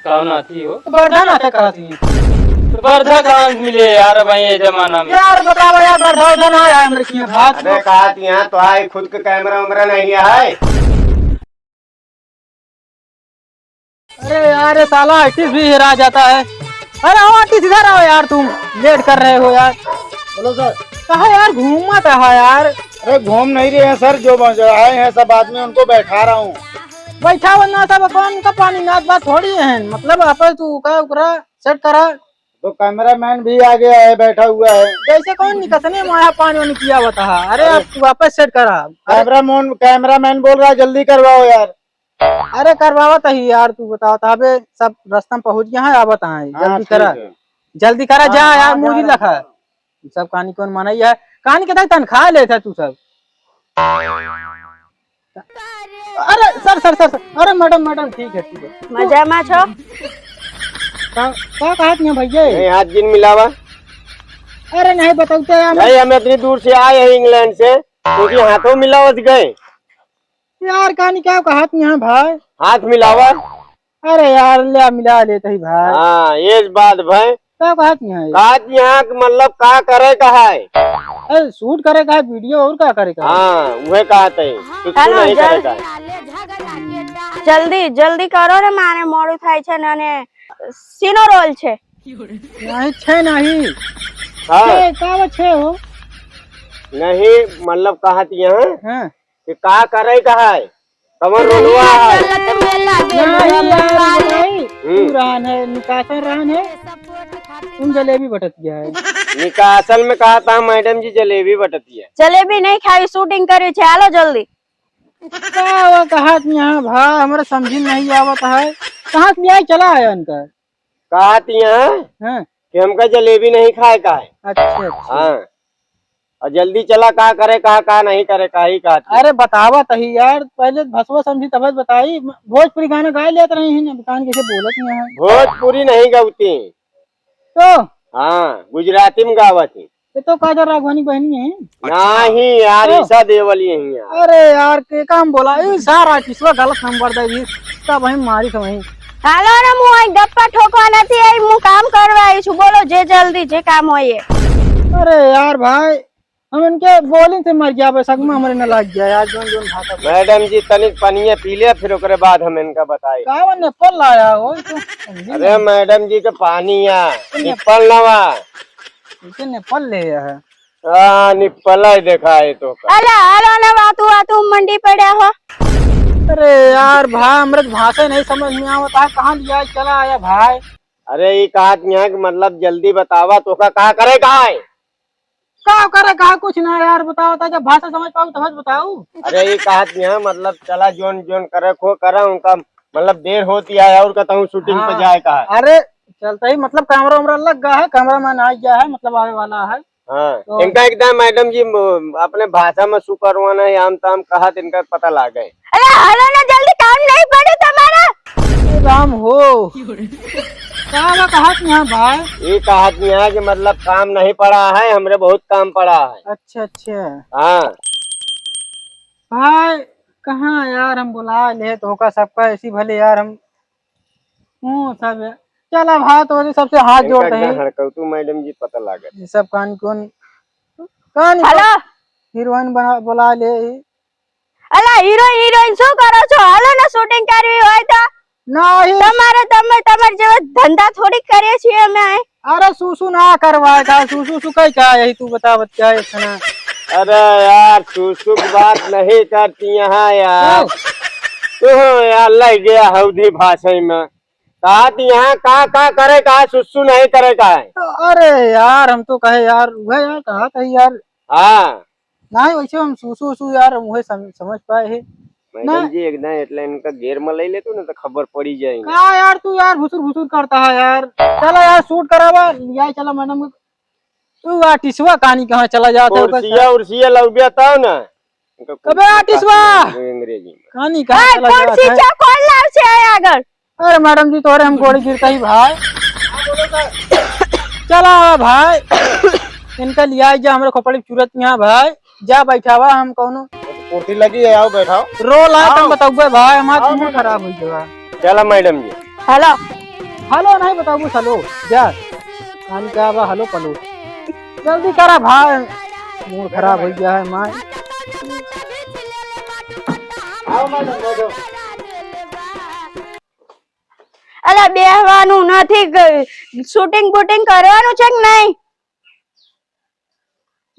कौन आती हो? वर्धा नाते कराती है। तो वर्धा कहाँ मिले यार भाई ये जमाना में? यार बताओ यार, वर्धा उधर ना आया मेरे की बात। अरे कहा यहाँ तो आए, खुद का कैमरा उमरा नहीं है। अरे यार ये साला आर्टिस्ट भी हेरा जाता है। अरे आओ आर्टिस्ट इधर आओ यार, तुम लेट कर रहे हो यार। बोलो सर। कहा यार घूमत है यार। अरे घूम नहीं रहे हैं सर, जो आए हैं सब आदमी उनको बैठा रहा हूँ। बैठा वरना सब कौन का पानी नाच बात थोड़ी है, मतलब आप तू का उकरा सेट करा। तो कैमरामैन भी आ गया है, बैठा हुआ है। जैसे कौन निकसने माया पानी वानी किया बता। अरे आप वापस सेट करा। कैमरामैन बोल रहा है जल्दी करवाओ यार। अरे करवावत ही यार, तू बताओ तबे सब रास्ता में पहुंच गया है। अब बताए जल्दी करा, जल्दी करा जा यार। मुझे लखा सब कहानी कौन माना है, कहानी के तनख्वाह लेता तू सब। अरे सर सर सर, अरे मैडम मैडम ठीक है ठीक है। मजा में छो क्या कहा तुम भैया? नहीं हाथ जिन मिलावा। अरे नहीं बताते यार। नहीं हम इतनी दूर से आए हैं इंग्लैंड से, क्योंकि हाथों मिलावत गए। यार कहानी क्या कहा तुम यहाँ भाई? हाथ मिलावा। अरे यार ले मिला लेते ही भाई। हाँ ये बात भाई। क्या कहा तुम यहाँ? कहा यहाँ मतलब का करे का है? अरे शूट करेगा है वीडियो और क्या करेगा? हाँ वह कहा थे कुछ नहीं करेगा। जल्दी जल्दी करो रे, मारे मोड़ू थाय छे ने सीनो रोल छे। नहीं छे नहीं। हाँ का छे हो? नहीं मतलब कहा थी यहाँ हां कि का करे का है, कमर रोलवा है। रान है निकासन रान है। तुम जलेबी बटत गया है। निकासल में कहा था मैडम जी जलेबी बटती है। जलेबी नहीं खाई, शूटिंग करी छे। आलो जल्दी। क्या कहा यहाँ भाई, हमारे समझ नहीं आवत है। कहाँ से आई चला है उनका? कहा थी यहाँ हाँ कि हमका जलेबी नहीं खाए का है। अच्छा अच्छा। हाँ और जल्दी चला का करे का नहीं करे का ही कहा थी। अरे बतावा तही यार, पहले भसवा समझी तब बताई। भोजपुरी गाना गाए लेते रहे हैं, दुकान कैसे बोलत नहीं है। भोजपुरी नहीं गाती तो हाँ गुजराती में गावत है। ये तो काजल राघवानी बहनी है। नहीं यार ईसा देवल यही है। अरे यार के काम बोला सारा किसवा गलत नंबर दे तब वही मारी तो वही। हालो रे मुई गप्पा ठोकवा नथी आई, मु काम करवाई छु। बोलो जे जल्दी जे काम होए। अरे यार भाई हम इनके बोलिंग से मर गया, सगमा हमारे न लग गया यार। जोन जोन भाषा मैडम जी तनिक पनिया पी लिया, फिर ओकरे बाद हम इनका बताए। का ने फल लाया हो तो। अरे मैडम जी का पानी या निप्पल नवा ने फल ले है। हाँ निप्पल ही देखा है तो का। अला आलो ना वातू वातू मंडी पड़े हो। अरे यार भाई हमारे भाषा नहीं समझ में आवता है, कहाँ लिया चला आया भाई। अरे ये कहा यहाँ कि मतलब जल्दी बतावा तो का कहा करे कहा है? क्या करे कहा कुछ ना यार, बताओ था जब भाषा समझ पाऊँ तब बताऊ। अरे ये कहा यहाँ मतलब चला जोन जोन करे खो करा उनका मतलब देर होती है और कहता हूँ शूटिंग पे जाए का है। अरे चलता ही मतलब कैमरा उमरा लग गया है, कैमरा मैन आ गया है, मतलब आने वाला है। हाँ तो इनका एकदम मैडम जी अपने भाषा में शू करवाना है आम ताम कहा तो इनका पता लग गए। अरे हालो ना जल्दी, काम नहीं पड़े तुम्हारा। राम हो क्या कहा यहाँ भाई? ये कहा यहाँ कि मतलब काम नहीं पड़ा है, हमरे बहुत काम पड़ा है। अच्छा अच्छा हाँ भाई कहाँ यार हम बुला ले तो होगा सबका ऐसी भले यार हम सब चला भाई तो सबसे हाथ जोड़ते हैं। तू मैडम जी पता लगा ये सब कान कौन हेलो हीरोइन बना बुला ले। अला हीरो हीरोइन शू करो छो? हालो ना शूटिंग करवी होय तो। नहीं તમારે જેવો ધંધા થોડી કરીએ છીએ અમે। अरे सूसू ना करवाए का, सूसू सुकई का यही तू बता क्या है खाना। अरे यार सुसुक बात नहीं करती यहाँ यार, तो यार लग गया हौदी भाषा में। कहा यहाँ का करे का सुसु नहीं करे का है। अरे यार हम तो कहे यार वह यार कहा था यार। हाँ नहीं वैसे हम सूसू यार वही समझ पाए है। मैडम जी एकदम એટલે इनका घेर में ले लेते ना तो खबर पड़ी जाएगी। का यार तू यार भुसुर करता है यार। चला यार शूट करावा लिया चला मैडम। तू आर्टिस्टवा कहानी कहाँ चला जाता है? उर्सिया लौबिया था ना कबे आर्टिस्टवा अंग्रेजी में कहानी कहाँ चला जाता है? कौन लाव से आए आगर? अरे मैडम जी तोरे हम गोड़ी गिरता ही भाई। चला भाई इनका लिया जा हमारे खोपड़ी चूरत यहाँ भाई। जा बैठा हुआ हम कौनो कुर्सी लगी है, आओ बैठाओ। रोल आए तुम बताओ भाई, हमारा दिमाग खराब हो गया। चला मैडम जी। हेलो हेलो नहीं बताओ हेलो जा कहानी क्या बा हेलो पलो जल्दी करा भाई मूड खराब हो गया है माँ आओ मैडम बैठो। અલા બેહવાનું નથી શૂટિંગ બૂટિંગ કરવાનું છે કે નહીં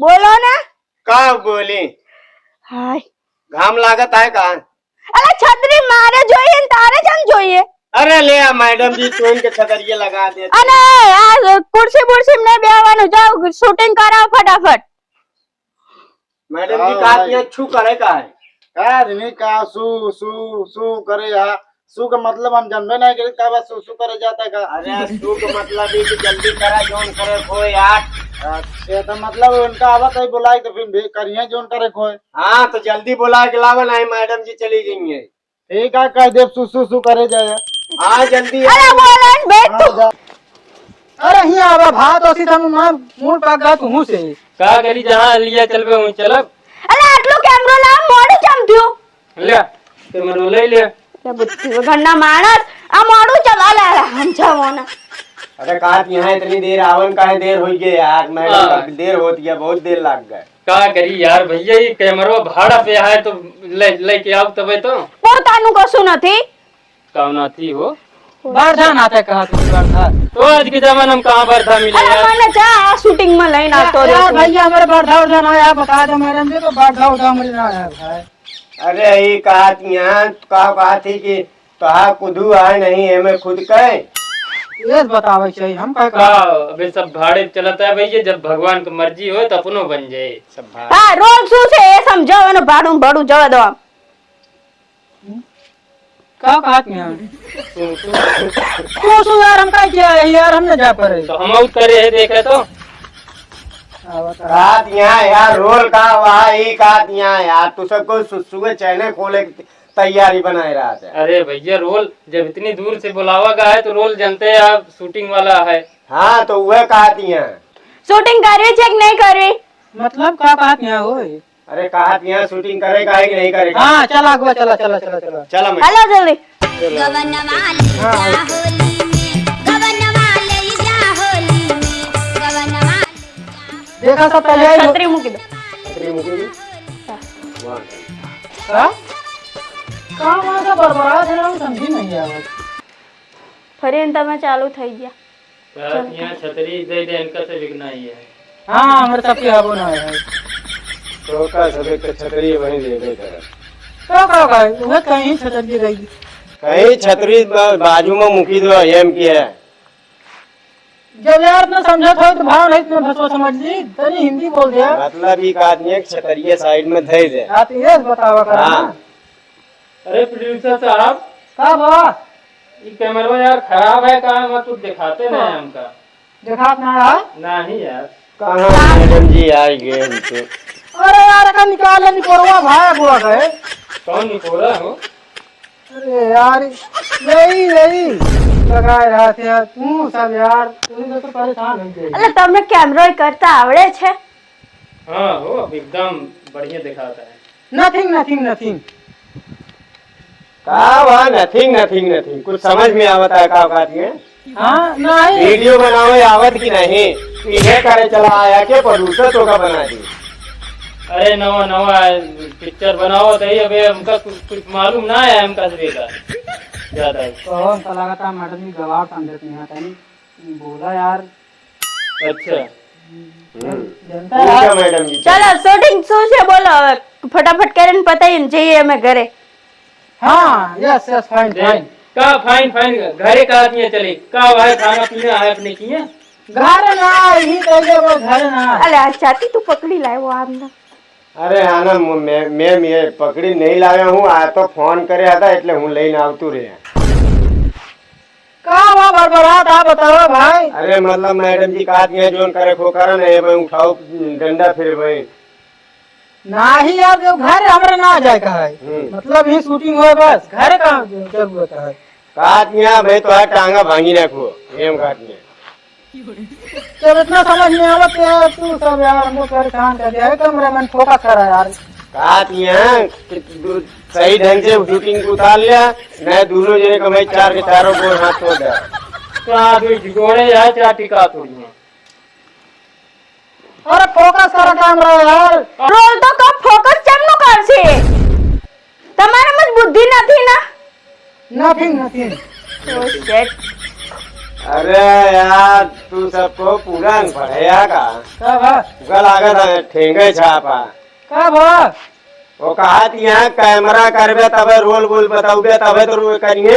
બોલો ને का बोली હાય घाम लागत है का? અલા છત્રી મારે જોઈએ ને તારે જમ જોઈએ अरे ले आ मैडम जी तो इनके छतरिये लगा दे। અને આ કુર્સી બુરસી ને બેહવાનું જાવ શૂટિંગ કરાવો ફટાફટ मैडम जी का ये छू करे का है? नहीं का सू सू सू करे यहाँ सू का मतलब हम जानबे नहीं करे का बात सू करे जाता है का। अरे छू का मतलब है कि जल्दी करा जोन करे कोई यार। अच्छा तो मतलब उनका आवत है बुलाए तो फिर भी करिए जोन करे कोई। हाँ तो जल्दी बुला के लावा नहीं मैडम जी चली गई है। ठीक है कह दे सू सू सू करे जाए। हाँ जल्दी અરે બોલો ને બેઠ તું अरे यहाँ आवा भात और सीधा मूड पक गया तू से का करी जहाँ लिया चल पे वहीं चलब અલા આટલું કેમેરો લાવ મોડું ચમ થયું ले कैमरा ले ले લે બુદ્ધિ વગરના માણસ આ મોડું ચમ અલા સમજાવો ને अरे कहा यहाँ इतनी देर आवन का देर हो गई यार मैडम हाँ। देर होती है बहुत देर लग गए। का करी यार भैया ये कैमरा भाड़ा पे है तो लेके आओ तबे तो પોતાનું કશું નથી कौन थी हो बारधान आता है कहा तुम बारधान तो आज के जमाने में कहाँ बरधा मिले અલા यार મને જા આ શૂટિંગ માં લઈને આવતો यार રહ્યો भैया हमारे बारधा उर्धा ना आया बता दो मैडम जी तो बारधा उर्धा हमारे ना आया भाई अरे ये कहा यहाँ कहा थी कि कहा कुदू आए नहीं है मैं खुद कहे ये बतावे चाहिए हम का का अबे सब भाड़े चलता है भैया जब भगवान की मर्जी हो तो अपनो बन जाए सब भाड़े હા રોજ શું છે એ સમજાવો ને ભાડું ભાડું જવા દો આમ का बात में तो यार हम का किया है यार हमने जा पर तो हम आउट करे है देखे तो कहा यहाँ यार रोल का वहाँ ही कहा यहाँ यार तू सबको सुबह चैनल खोले की तैयारी बनाए रहा था। अरे भैया रोल जब इतनी दूर से बुलावा गया है तो रोल जानते हैं आप शूटिंग वाला है। हाँ तो वह कहा यहाँ શૂટિંગ કરવી છે કે નહીં કરવી मतलब का बात यहाँ हो अरे कहा यहाँ शूटिंग करेगा कि नहीं करेगा। हाँ चला अगुआ चला चला चला चला चला मैं હાલો જલ્દી देखा सब पहले ही છત્રી મૂકી દો हाँ? काम आजा बरबरा दे रहा हूँ समझी नहीं आया ફરી તમે ચાલુ થઈ ગયા यहाँ छतरी दे दे इनका से बिकना ही है। हाँ हमारे सबके आबो ना है तो का सबे के छतरी वहीं दे दे कर तो का वह कहीं छतर की रहेगी कहीं छतरी बाजू में मुकी दो एम की है। जब यार ना समझा था तो भाव नहीं तुम्हें भसवा समझ ली तनी हिंदी बोल दिया मतलब एक आदमी एक छतरिये साइड में धै दे। आप ये बतावा करा हाँ। ना। अरे प्रोड्यूसर साहब का बाबा ये कैमरा यार खराब है कहाँ मत कुछ दिखाते ना हमका देखा ना यार नहीं यार कहाँ मैडम जी आई गए हम तो। अरे यार का निकाल निकोरवा भाई बुआ गए कौन निकोरा हो अरे यार यही यही लगाए रहा थे यार तू सब यार तू तो परेशान हो गई એટલે તમને કેમેરો કરતા આવડે છે हाँ हो अब एकदम बढ़िया दिखाता है। नथिंग नथिंग नथिंग कहा वहाँ नथिंग नथिंग नथिंग कुछ समझ में आवता है का कहती है। हाँ नहीं वीडियो बनाओ आवत की नहीं इन्हें करे चला आया के प्रोड्यूसर तो का बना दी। अरे नवा नवा पिक्चर बनाओ तो ये अबे हमका कुछ मालूम ना है हमका का ज्यादा है। तो हमको लगा था मैडम जी गवाह समझते हैं तनी बोला यार अच्छा जनता ठीक यार है मैडम जी। ચલો શૂટિંગ શું છે બોલો હવે ફટાફટ કરીને પતાવીને જઈએ અમે ઘરે हाँ यस यस फाइन फाइन का फाइन फाइन घरे का आदमी चले का है खाना पीना है अपने किए घर ना ही कहिए वो घर ना અલે આ છાતી તું પકડી લાવ્યો આમને अरे हाँ ना मैं पकड़ी नहीं लाया हूँ आ तो फोन करे था એટલે હું લઈને આવતું રે। का वहाँ बरबरात आप बताओ भाई अरे मतलब मैडम जी कहा दिया जोन करे खो करे ना मैं उठाओ डंडा फिर भाई ना ही यार जो घर हमारे ना जाए का है मतलब ही शूटिंग हुए बस घर का जरूरत है कहा दिया भाई तो है टांगा भांगी रखो एम काट में जब इतना समझ नहीं आवत यार तू सब यार हमको परेशान कर दिया है कमरे में फोकस करा यार कहा दिया सही ढंग से शूटिंग को उतार लिया मैं दोनों जने को भाई चार के चारों को हाथ तोड़ दिया। जोड़े जाए चार टिका थोड़ी है। अरे फोकस करो कैमरा यार। રોલ તો કપ ફોકસ કેમનું કરશે તમારામાં જ બુદ્ધિ નથી ના नथिंग नथिंग। ઓ શિટ अरे यार तू सबको पूरा पढ़ेगा का का भा गल आगत है ठेंगे छापा का भा वो कहा यहाँ कैमरा करबे तबे रोल बोल बताओगे तबे तो रोल करिए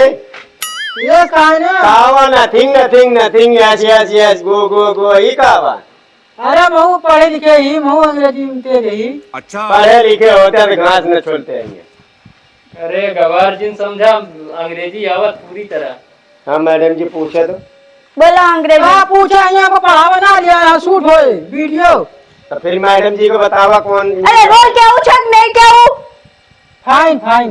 ये काहे ना कावा nothing nothing nothing yes yes go go go ही कावा अरे महू पढ़े लिखे ही महू अंग्रेजी में तेज ही। पढ़े लिखे होते तो घास न छोड़ते हैं। अरे गवार जिन समझा अंग्रेजी आवत पूरी तरह। हाँ मैडम जी पूछे तो બોલો અંગ્રેજી हाँ पूछा यहाँ को पढ़ावा ना लिया यहाँ शूट होए वीडियो। तो फिर मैडम जी को बतावा कौन અરે રોલ કેવું છે કે નહીં કેવું फाइन फाइन।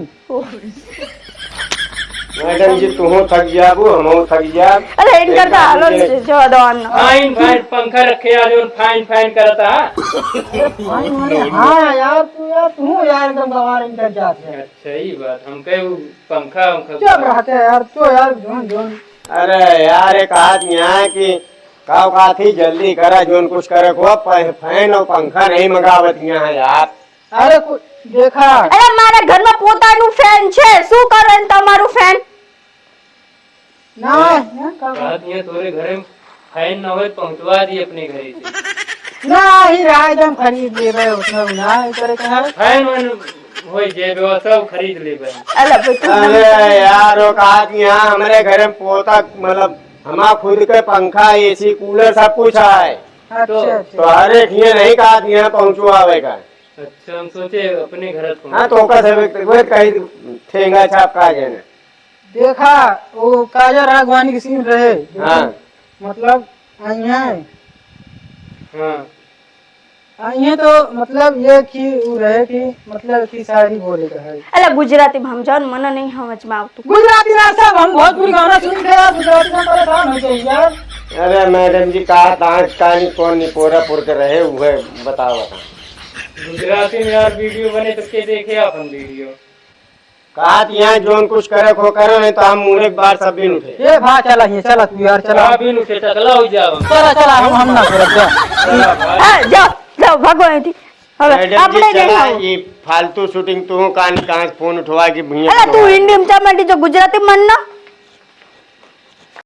मैडम जी तू थक जाबू हम थक जाब અરે ઇન્ટર તો હાલો જ જવા દો આનો फाइन फाइन पंखा रखे आज और फाइन फाइन करता है। फाइन माने हाँ यार तू यार एकदम गवार इंटर जाते हैं। अच्छा ही बात हम कहे वो पंखा चुप रहते हैं यार तो यार जोन जोन। अरे यार एक आदमी यहाँ की काव का थी जल्दी करा जोन कुछ करे को फैन और पंखा नहीं मंगावत यहाँ यार। अरे देखा અરે મારા ઘરમાં પોતાનું ફેન છે શું કરો એમ તમારું ફેન ना बात ये तोरे घरे में फाइन न हो पहुंचवा दी अपने घरे से। ना ही रहा एकदम खरीद ले भाई उसमें ना करे क्या है। फाइन वन हो जे व्यवस्था सब खरीद ले भाई। અલા ભાઈ તું अरे यार वो कहा कि यहाँ हमारे घर में पोता मतलब हमारा खुद के पंखा एसी कूलर सब कुछ है अच्छा तो- अच्छा तो हर एक ये नहीं कहा कि यहाँ पहुँचवावेगा। अच्छा हम सोचे अपने घर हाँ तो ओका से कहीं ठेंगा छाप का जेने देखा वो काजर राघवानी की सीन रहे हाँ मतलब यहाँ हाँ तो मतलब ये कि वो रहे कि मतलब की शायरी बोले का है। અલા ગુજરાતી માં સમજાવ ને મને નહીં સમજમાં આવતું गुजराती ना सब हम भोजपुरी गाना सुन के यार गुजराती में परेशान हो जाइए यार। अरे मैडम जी कहा दांत कानी कौन निपोरा पुर के रहे हुए बताओ बता गुजराती में यार वीडियो बने तो के देखे अपन वीडियो। कहा यहाँ जोन कुछ करे खो करे नहीं तो हम मुँह एक बार सब भी उठे। ये भा चला ये चला तू यार चला अभी नुके टकला हो जाओ। चला चला हम ना कर जा। હા જાઓ જાઓ ભાગો અહીંથી હવે मैडम जी આપણે નહીં चला આવું ये फालतू शूटिंग तू कहां फोन उठवा के भैया અલા તું હિન્દી માં ચા માંડી જો ગુજરાતી માં ન